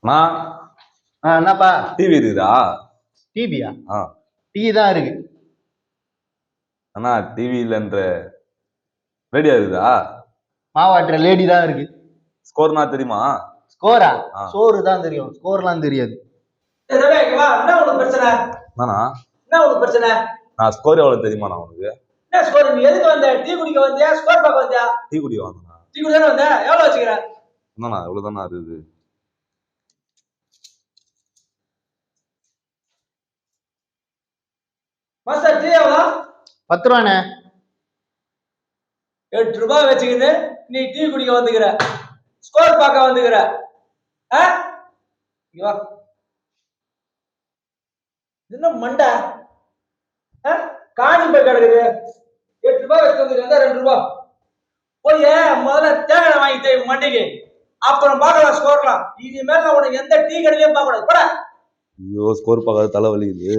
நான் என்னப்பா டிவி இருக்குதா? டிவியா? ஆ டிவி தான் இருக்கு. அண்ணா டிவி இல்லைன்ற ரேடியோ இருக்குதா? மாவாட்டுற லேடி தான் இருக்கு. ஸ்கோர்னா தெரியுமா? ஸ்கோரா? சோறு தான் தெரியும், ஸ்கோர்லாம் தெரியாது. என்ன உனக்கு பிரச்சனை? நானா என்ன உனக்கு பிரச்சனை? நான் ஸ்கோர் எவ்வளவு தெரியுமா? நான் உனக்கு என்ன ஸ்கோர்? நீ எதுக்கு வந்த? டீ குடிக்க வந்தியா? ஸ்கோர் பார்க்க வந்தியா? டீ குடி வாங்கினா டீ குடி தானே வந்த? எவ்வளவு வச்சுக்கிற? என்னண்ணா இவ்வளவுதானா இருக்குது? மாஸ்டர் டீ எவ்வளோ? 10 ரூபாண்ணே. 8 ரூபாய் வச்சுக்கின்னு நீ டீ குடிக்க வந்துக்கிற, ஸ்கோர் பார்க்க வந்துக்கிற. என்ன மண்டை காணி போய் கிடக்குது. 8 ரூபாய் வச்சு வந்துருந்தா 2 ரூபாய் போய் முதல்ல தேங்காய் வாங்கி தேவை மண்டைக்கு, அப்புறம் பார்க்கலாம் ஸ்கோர்லாம். இனிமேல் உனக்கு எந்த டீ கடையிலையும் பார்க்க கூடாது. ஐயோ ஸ்கோர் பார்க்காத தலைவலி இது.